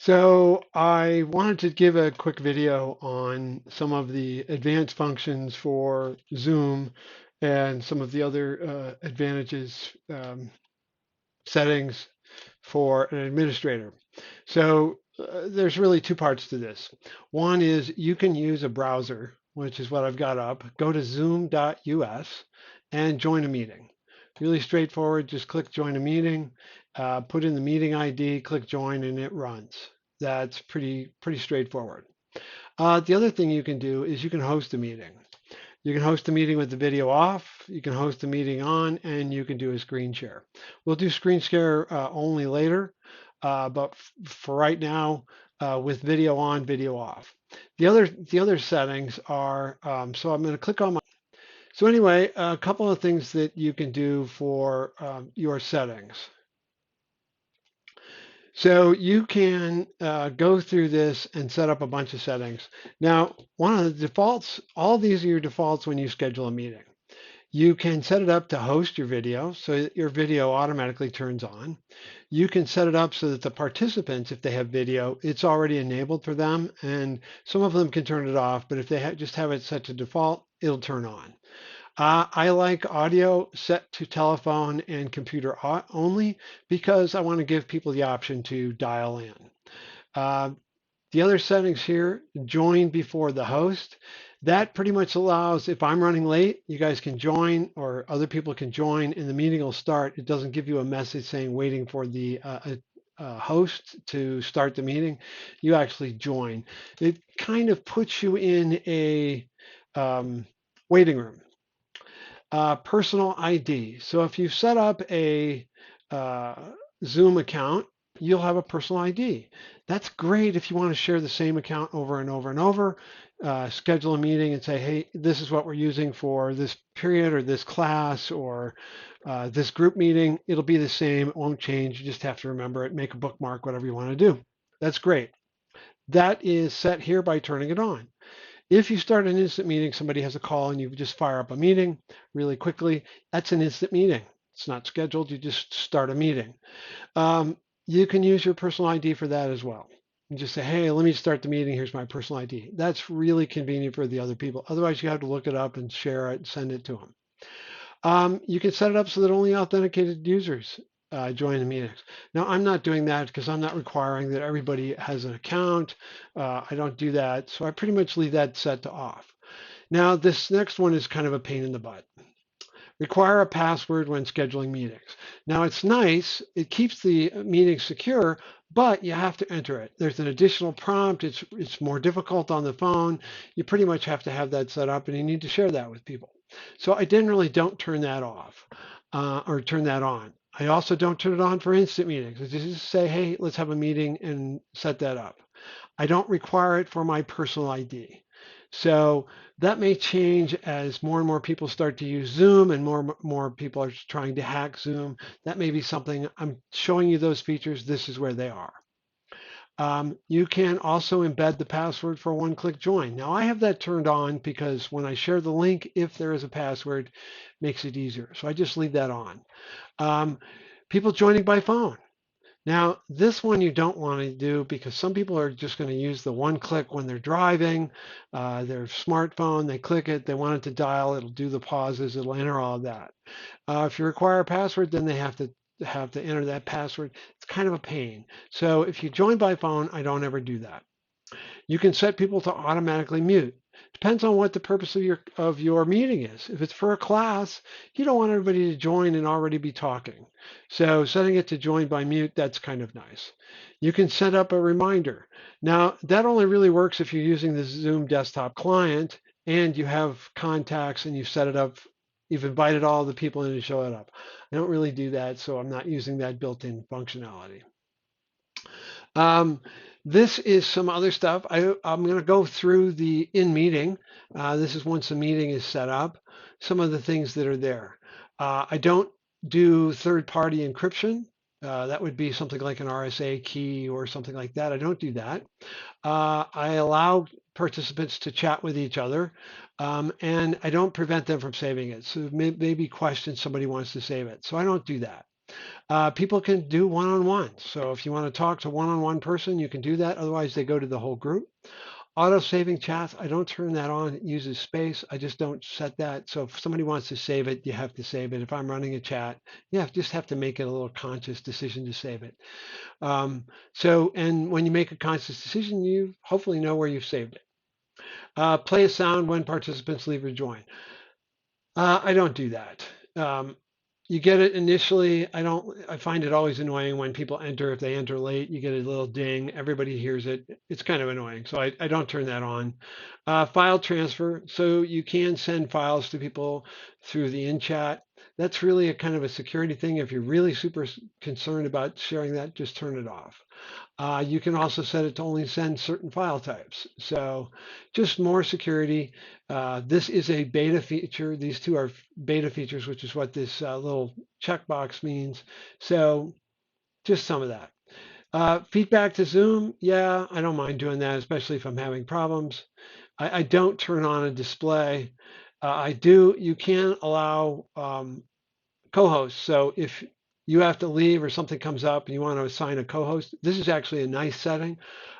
So I wanted to give a quick video on some of the advanced functions for Zoom and some of the other advantages, settings for an administrator. So there's really two parts to this. One is you can use a browser, which is what I've got up. Go to zoom.us and join a meeting. Really straightforward. Just click join a meeting, put in the meeting ID, click join, and it runs. That's pretty straightforward. The other thing you can do is you can host a meeting. You can host a meeting with the video off, you can host a meeting on, and you can do a screen share. We'll do screen share only later, but for right now, with video on, video off. The other settings are, so I'm going to click on my, so anyway, a couple of things that you can do for your settings. So you can go through this and set up a bunch of settings. Now, one of the defaults, all these are your defaults when you schedule a meeting. You can set it up to host your video so that your video automatically turns on. You can set it up so that the participants, if they have video, it's already enabled for them. And some of them can turn it off, but if they just have it set to default, it'll turn on. I like audio set to telephone and computer only because I want to give people the option to dial in. Uh, the other settings here, join before the host. That pretty much allows, if I'm running late, you guys can join or other people can join and the meeting will start. It doesn't give you a message saying waiting for the host to start the meeting. You actually join. It kind of puts you in a waiting room. Personal ID. So if you set up a uh, Zoom account, you'll have a personal ID. That's great if you want to share the same account over and over and over. Schedule a meeting and say, hey, this is what we're using for this period or this class or this group meeting. It'll be the same. It won't change. You just have to remember it, make a bookmark, whatever you want to do. That's great. That is set here by turning it on. If you start an instant meeting, somebody has a call and you just fire up a meeting really quickly, that's an instant meeting. It's not scheduled, you just start a meeting. You can use your personal ID for that as well. You just say, hey, let me start the meeting, here's my personal ID. That's really convenient for the other people. Otherwise, you have to look it up and share it and send it to them. You can set it up so that only authenticated users join the meetings. Now, I'm not doing that because I'm not requiring that everybody has an account. I don't do that. So I pretty much leave that set to off. Now, this next one is kind of a pain in the butt. Require a password when scheduling meetings. Now, it's nice. It keeps the meeting secure, but you have to enter it. There's an additional prompt. It's more difficult on the phone. You pretty much have to have that set up, and you need to share that with people. So I generally don't turn that off or turn that on. I also don't turn it on for instant meetings. I just say, hey, let's have a meeting and set that up. I don't require it for my personal ID. So that may change as more and more people start to use Zoom and more people are trying to hack Zoom. That may be something. I'm showing you those features. This is where they are. You can also embed the password for one-click join. Now I have that turned on because when I share the link, if there is a password, makes it easier. So I just leave that on. People joining by phone. Now, this one you don't want to do because some people are just going to use the one click when they're driving, their smartphone, they click it, they want it to dial, it'll do the pauses, it'll enter all of that. If you require a password, then they have to enter that password. It's kind of a pain. So if you join by phone, I don't ever do that. You can set people to automatically mute. Depends on what the purpose of your meeting is. If it's for a class, you don't want everybody to join and already be talking. So setting it to join by mute, that's kind of nice. You can set up a reminder. Now, that only really works if you're using the Zoom desktop client and you have contacts and you've set it up, you've invited all the people in to show it up. I don't really do that, so I'm not using that built-in functionality. Um, this is some other stuff. I'm going to go through the in meeting. This is once the meeting is set up, some of the things that are there. I don't do third-party encryption. That would be something like an RSA key or something like that. I don't do that. I allow participants to chat with each other, and I don't prevent them from saving it. So maybe questions somebody wants to save it. So I don't do that. People can do one-on-ones. So if you want to talk to one-on-one person, you can do that. Otherwise, they go to the whole group. Auto saving chats, I don't turn that on. It uses space. I just don't set that. So if somebody wants to save it, you have to save it. If I'm running a chat, you just have to make it a little conscious decision to save it. And when you make a conscious decision, you hopefully know where you've saved it. Play a sound when participants leave or join. I don't do that. You get it initially. I find it always annoying when people enter. If they enter late, you get a little ding. Everybody hears it. It's kind of annoying. So I don't turn that on. File transfer. So you can send files to people through the in-chat. That's really a kind of a security thing. If you're really super concerned about sharing that, just turn it off. You can also set it to only send certain file types. So just more security. This is a beta feature. These two are beta features, which is what this little checkbox means. So just some of that. Feedback to Zoom. Yeah, I don't mind doing that, especially if I'm having problems. I don't turn on a display. You can allow co-hosts. So if you have to leave or something comes up and you want to assign a co-host, this is actually a nice setting.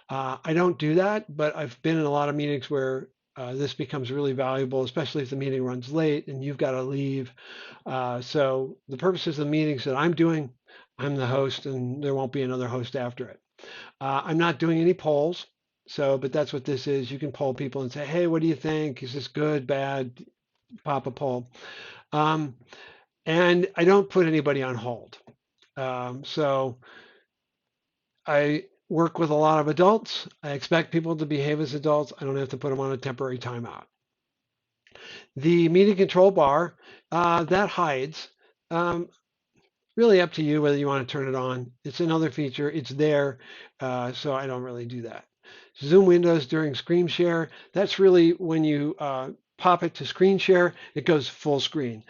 I don't do that, but I've been in a lot of meetings where this becomes really valuable, especially if the meeting runs late and you've got to leave. So the purposes of the meetings that I'm doing, I'm the host and there won't be another host after it. I'm not doing any polls. But that's what this is. You can poll people and say, hey, what do you think? Is this good, bad? Pop a poll. And I don't put anybody on hold. So I work with a lot of adults. I expect people to behave as adults. I don't have to put them on a temporary timeout. The meeting control bar, that hides. Really up to you whether you want to turn it on. It's another feature. It's there, so I don't really do that. Zoom windows during screen share. That's really when you pop it to screen share, it goes full screen.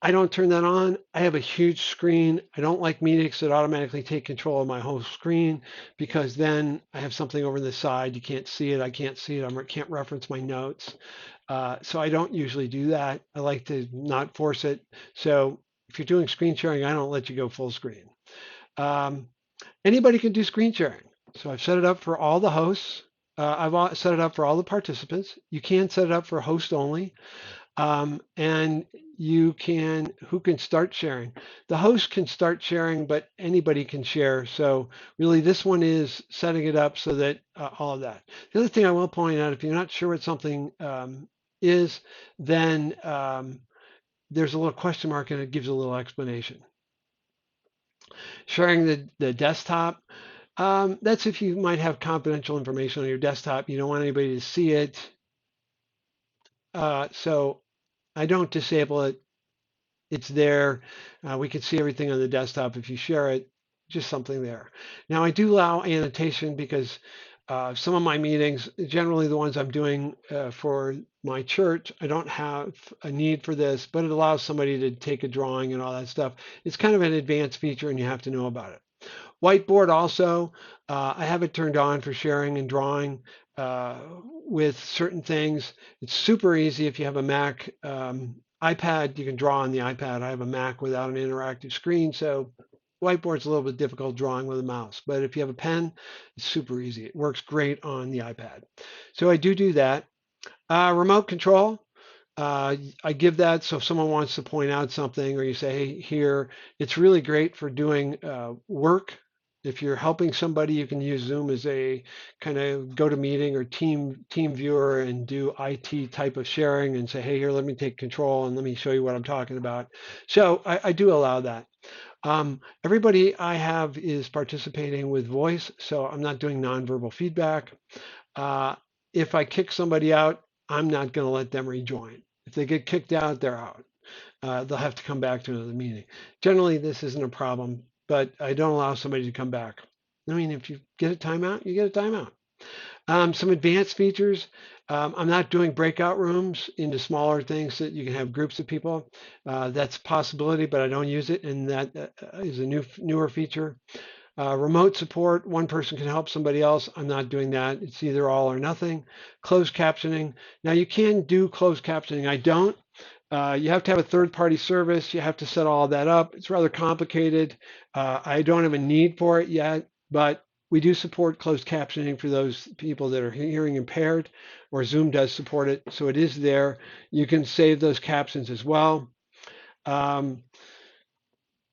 I don't turn that on. I have a huge screen. I don't like meetings that automatically take control of my whole screen because then I have something over the side. You can't see it. I can't see it. I can't reference my notes. So I don't usually do that. I like to not force it. So if you're doing screen sharing, I don't let you go full screen. Anybody can do screen sharing. So I've set it up for all the hosts. I've set it up for all the participants. You can set it up for host only. And who can start sharing? The host can start sharing, but anybody can share. So really this one is setting it up so that all of that. The other thing I will point out, if you're not sure what something is, then there's a little question mark and it gives a little explanation. Sharing the desktop. That's if you might have confidential information on your desktop. You don't want anybody to see it. So I don't disable it. It's there. We can see everything on the desktop if you share it, just something there. Now I do allow annotation because some of my meetings, generally the ones I'm doing for my church, I don't have a need for this, but it allows somebody to take a drawing and all that stuff. It's kind of an advanced feature and you have to know about it. Whiteboard also, I have it turned on for sharing and drawing with certain things. It's super easy if you have a Mac. iPad, you can draw on the iPad. I have a Mac without an interactive screen, so whiteboard's a little bit difficult drawing with a mouse. But if you have a pen, it's super easy. It works great on the iPad. So I do that. Remote control. I give that so if someone wants to point out something or you say, hey, here, it's really great for doing work. If you're helping somebody, you can use Zoom as a kind of go-to-meeting or team viewer and do IT type of sharing and say, hey, here, let me take control and let me show you what I'm talking about. So I do allow that. Everybody I have is participating with voice, so I'm not doing nonverbal feedback. If I kick somebody out, I'm not going to let them rejoin. If they get kicked out, they're out. They'll have to come back to another meeting. Generally, this isn't a problem, but I don't allow somebody to come back. I mean, if you get a timeout, you get a timeout. Some advanced features. I'm not doing breakout rooms into smaller things so that you can have groups of people. That's a possibility, but I don't use it, and that is a newer feature. Remote support, one person can help somebody else. I'm not doing that. It's either all or nothing. Closed captioning. Now you can do closed captioning. I don't. You have to have a third-party service. You have to set all that up. It's rather complicated. I don't have a need for it yet, but we do support closed captioning for those people that are hearing impaired, or Zoom does support it, so it is there. You can save those captions as well. I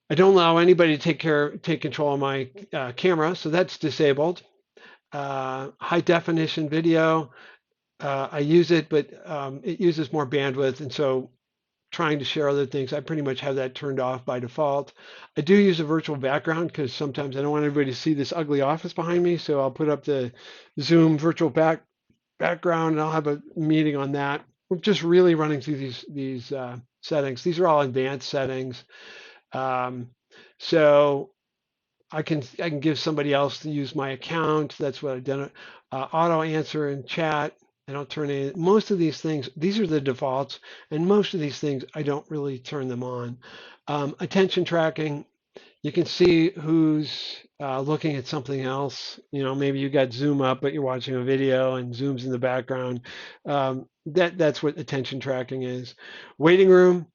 don't allow anybody to take control of my camera, so that's disabled. High definition video, I use it, but it uses more bandwidth, and so trying to share other things, I pretty much have that turned off by default. I do use a virtual background because sometimes I don't want everybody to see this ugly office behind me, so I'll put up the Zoom virtual background, and I'll have a meeting on that. We're just really running through these settings. These are all advanced settings. Um, so I can give somebody else to use my account. That's what I've done. Auto answer in chat. I don't turn any. Most of these things, these are the defaults, and most of these things I don't really turn them on. Attention tracking. You can see who's looking at something else. You know, maybe you got Zoom up, but you're watching a video and Zoom's in the background. That's what attention tracking is. Waiting room,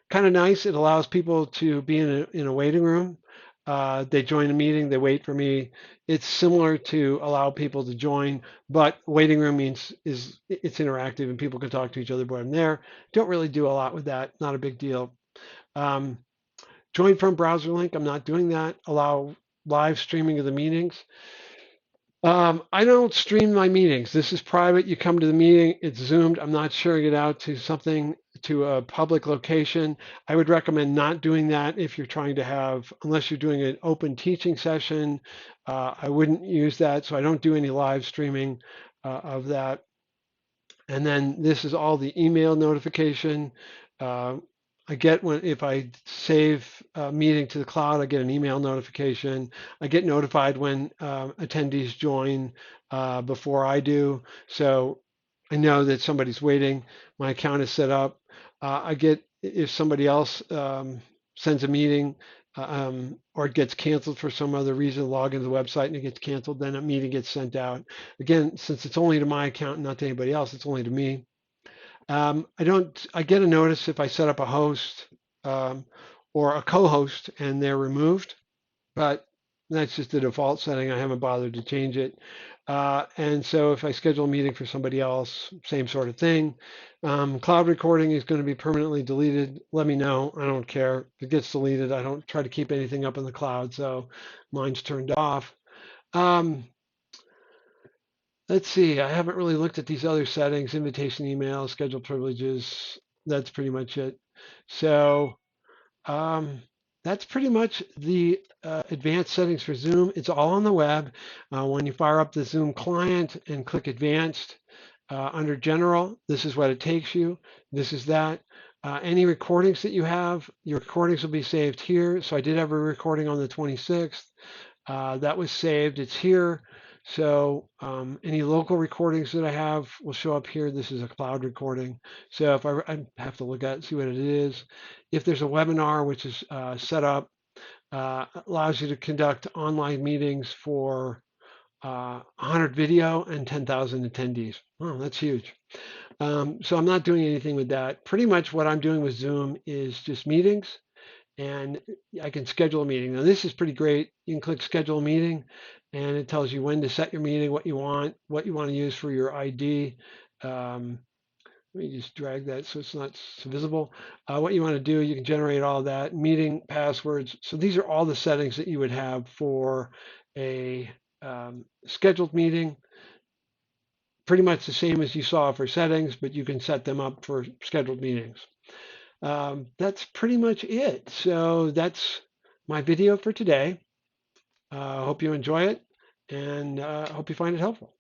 kind of nice. It allows people to be in a waiting room. They join a meeting, they wait for me. It's similar to allow people to join, but waiting room means it's interactive and people can talk to each other while I'm there. Don't really do a lot with that. Not a big deal. Um, Join from browser link. I'm not doing that. Allow live streaming of the meetings. I don't stream my meetings. This is private. You come to the meeting, it's Zoomed. I'm not sharing it out to a public location. I would recommend not doing that if you're trying to have, unless you're doing an open teaching session. I wouldn't use that. So I don't do any live streaming of that. And then this is all the email notification. I get if I save a meeting to the cloud, I get an email notification. I get notified when attendees join before I do. So I know that somebody's waiting. My account is set up. I get if somebody else sends a meeting or it gets canceled for some other reason, log into the website and it gets canceled, then a meeting gets sent out. Again, since it's only to my account and not to anybody else, it's only to me. I get a notice if I set up a host or a co-host and they're removed, but that's just the default setting. I haven't bothered to change it. And so if I schedule a meeting for somebody else, same sort of thing. Cloud recording is going to be permanently deleted. Let me know. I don't care. If it gets deleted, I don't try to keep anything up in the cloud, so mine's turned off. Let's see, I haven't really looked at these other settings, invitation email, schedule privileges. That's pretty much it. So that's pretty much the advanced settings for Zoom. It's all on the web. When you fire up the Zoom client and click advanced under general, this is what it takes you. This is that. Any recordings that you have, your recordings will be saved here. So I did have a recording on the 26th. That was saved. It's here. So any local recordings that I have will show up here. This is a cloud recording. So if I have to look at it, see what it is. If there's a webinar, which is set up, allows you to conduct online meetings for 100 video and 10,000 attendees. Oh, that's huge. So I'm not doing anything with that. Pretty much what I'm doing with Zoom is just meetings, and I can schedule a meeting. Now this is pretty great. You can click schedule a meeting and it tells you when to set your meeting, what you want to use for your ID. Let me just drag that so it's not so visible. What you want to do, you can generate all that, meeting passwords. So these are all the settings that you would have for a scheduled meeting. Pretty much the same as you saw for settings, but you can set them up for scheduled meetings. That's pretty much it. So that's my video for today. Hope you enjoy it and hope you find it helpful.